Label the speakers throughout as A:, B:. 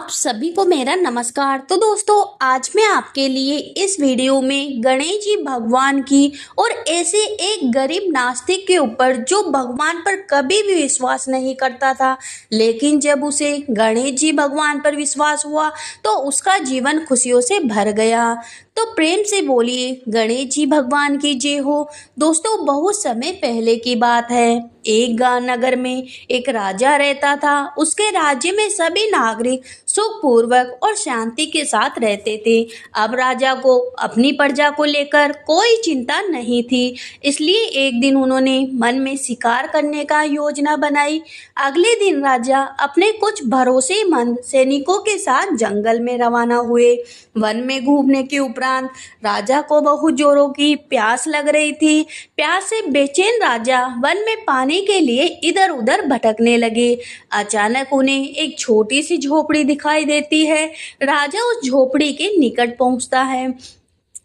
A: आप सभी को मेरा नमस्कार। तो दोस्तों, आज मैं आपके लिए इस वीडियो में गणेश जी भगवान की और ऐसे एक गरीब नास्तिक के ऊपर जो भगवान पर कभी भी विश्वास नहीं करता था, लेकिन जब उसे गणेश जी भगवान पर विश्वास हुआ तो उसका जीवन खुशियों से भर गया। तो प्रेम से बोलिए गणेश जी भगवान की जय हो। दोस्तों, बहुत समय पहले की बात है। एक गांव नगर में एक राजा रहता था। उसके राज्य में सभी नागरिक सुखपूर्वक और शांति के साथ रहते थे। अब राजा को अपनी प्रजा को लेकर कोई चिंता नहीं थी, इसलिए एक दिन उन्होंने मन में शिकार करने का योजना बनाई। अगले दिन राजा अपने कुछ भरोसेमंद सैनिकों के साथ जंगल में रवाना हुए। वन में घूमने के उपरांत राजा को बहुत जोरों की प्यास लग रही थी। प्यास से बेचैन राजा वन में पानी के लिए इधर उधर भटकने लगे। अचानक उन्हें एक छोटी सी झोपड़ी दिखाई देती है। राजा उस झोपड़ी के निकट पहुंचता है।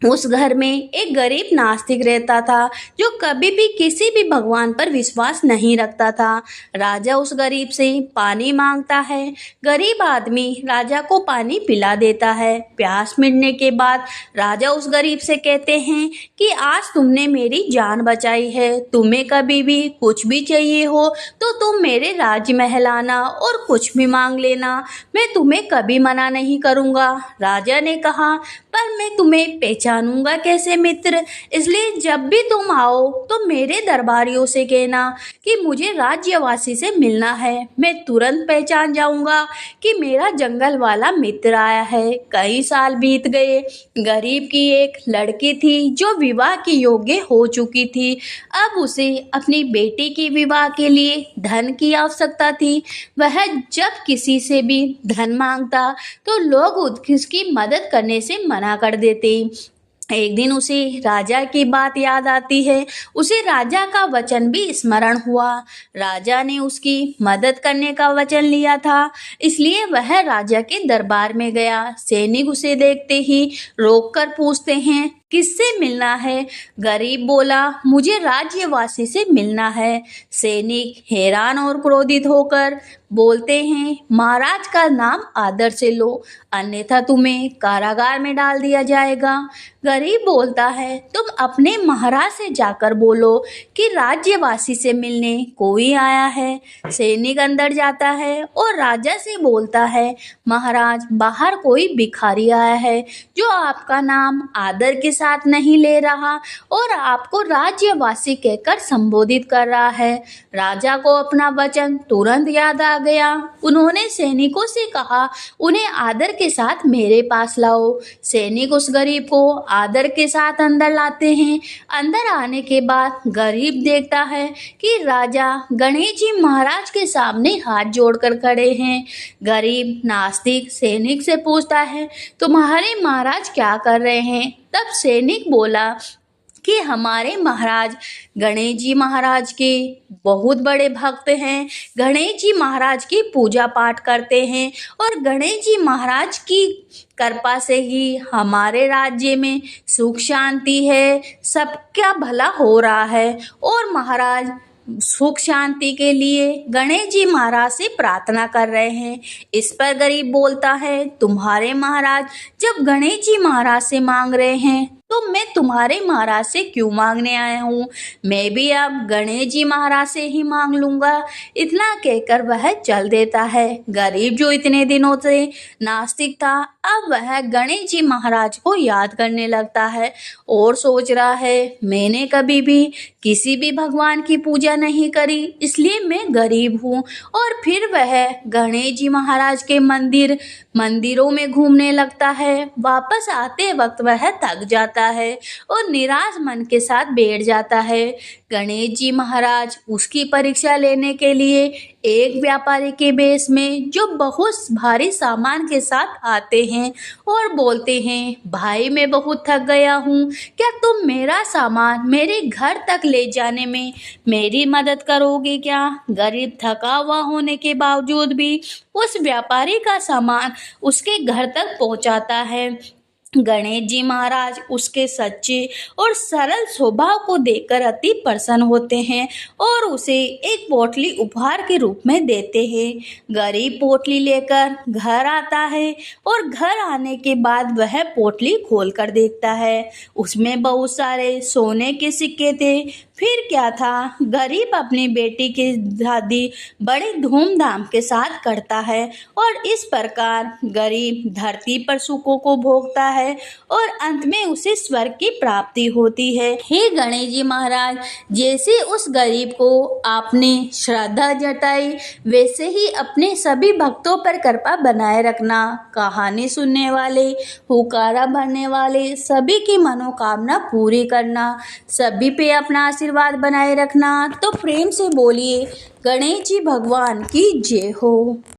A: उस घर में एक गरीब नास्तिक रहता था जो कभी भी किसी भी भगवान पर विश्वास नहीं रखता था। राजा उस गरीब से पानी मांगता है। गरीब आदमी राजा को पानी पिला देता है। प्यास मिटने के बाद राजा उस गरीब से कहते हैं कि आज तुमने मेरी जान बचाई है। तुम्हें कभी भी कुछ भी चाहिए हो तो तुम मेरे राजमहल आना और कुछ भी मांग लेना, मैं तुम्हें कभी मना नहीं करूँगा। राजा ने कहा, पर मैं तुम्हें पहचानूंगा कैसे मित्र? इसलिए जब भी तुम आओ तो मेरे दरबारियों से कहना कि मुझे राज्यवासी से मिलना है। मैं तुरंत पहचान जाऊंगा कि मेरा जंगल वाला मित्र आया है। कई साल बीत गए। गरीब की एक लड़की थी जो विवाह के योग्य हो चुकी थी। अब उसे अपनी बेटी की विवाह के लिए धन की आवश्यकता थी। वह जब किसी से भी धन मांगता तो लोग उसकी मदद करने से मना कर देते। एक दिन उसे राजा की बात याद आती है। उसे राजा का वचन भी स्मरण हुआ। राजा ने उसकी मदद करने का वचन लिया था, इसलिए वह राजा के दरबार में गया। सैनिक उसे देखते ही रोककर पूछते हैं, किससे मिलना है? गरीब बोला, मुझे राज्यवासी से मिलना है। सैनिक हैरान और क्रोधित होकर बोलते हैं, महाराज का नाम आदर से लो, अन्यथा तुम्हें कारागार में डाल दिया जाएगा। गरीब बोलता है, तुम अपने महाराज से जाकर बोलो कि राज्यवासी से मिलने कोई आया है। सैनिक अंदर जाता है और राजा से बोलता है, महाराज, बाहर कोई भिखारी आया है जो आपका नाम आदर के साथ नहीं ले रहा और आपको राज्यवासी कहकर संबोधित कर रहा है। राजा को अपना वचन तुरंत याद आ गया। उन्होंने सैनिकों से कहा, उन्हें आदर के साथ मेरे पास लाओ। सैनिक उस गरीब को आदर के साथ अंदर लाते हैं। अंदर आने के बाद गरीब देखता है कि राजा गणेश जी महाराज के सामने हाथ जोड़कर खड़े हैं। गरीब नास्तिक सैनिक से पूछता है, तुम्हारे महाराज क्या कर रहे हैं? तब सैनिक बोला कि हमारे महाराज गणेश जी महाराज के बहुत बड़े भक्त हैं। गणेश जी महाराज की पूजा पाठ करते हैं और गणेश जी महाराज की कृपा से ही हमारे राज्य में सुख शांति है, सबका भला हो रहा है। और महाराज सुख शांति के लिए गणेश जी महाराज से प्रार्थना कर रहे हैं। इस पर गरीब बोलता है, तुम्हारे महाराज जब गणेश जी महाराज से मांग रहे हैं तो मैं तुम्हारे महाराज से क्यों मांगने आया हूँ? मैं भी अब गणेश जी महाराज से ही मांग लूँगा। इतना कहकर वह चल देता है। गरीब जो इतने दिनों से नास्तिक था, अब वह गणेश जी महाराज को याद करने लगता है और सोच रहा है, मैंने कभी भी किसी भी भगवान की पूजा नहीं करी, इसलिए मैं गरीब हूँ। और फिर वह गणेश जी महाराज के मंदिरों में घूमने लगता है। वापस आते वक्त वह थक जाता है और निराश मन के साथ बैठ जाता है। गणेश जी महाराज उसकी परीक्षा लेने के लिए एक व्यापारी के बेस में जो बहुत भारी सामान के साथ आते हैं और बोलते हैं, भाई मैं बहुत थक गया हूँ, क्या तुम मेरा सामान मेरे घर तक ले जाने में मेरी मदद करोगे क्या? गरीब थका हुआ होने के बावजूद भी उस व्यापारी का सामान उसके घर तक पहुँचाता है। गणेश जी महाराज उसके सच्चे और सरल स्वभाव को देखकर अति प्रसन्न होते हैं और उसे एक पोटली उपहार के रूप में देते हैं। गरीब पोटली लेकर घर आता है और घर आने के बाद वह पोटली खोलकर देखता है। उसमें बहुत सारे सोने के सिक्के थे। फिर क्या था, गरीब अपनी बेटी की शादी बड़े धूमधाम के साथ करता है और इस प्रकार गरीब धरती पर सुखों को भोगता है और अंत में उसे स्वर्ग की प्राप्ति होती है। हे गणेश जी महाराज, जैसे उस गरीब को आपने श्रद्धा जताई, वैसे ही अपने सभी भक्तों पर कृपा बनाए रखना। कहानी सुनने वाले, हुकारा भरने वाले सभी की मनोकामना पूरी करना, सभी पे अपना आशीर्वाद बनाए रखना। तो प्रेम से बोलिए गणेश जी भगवान की जय हो।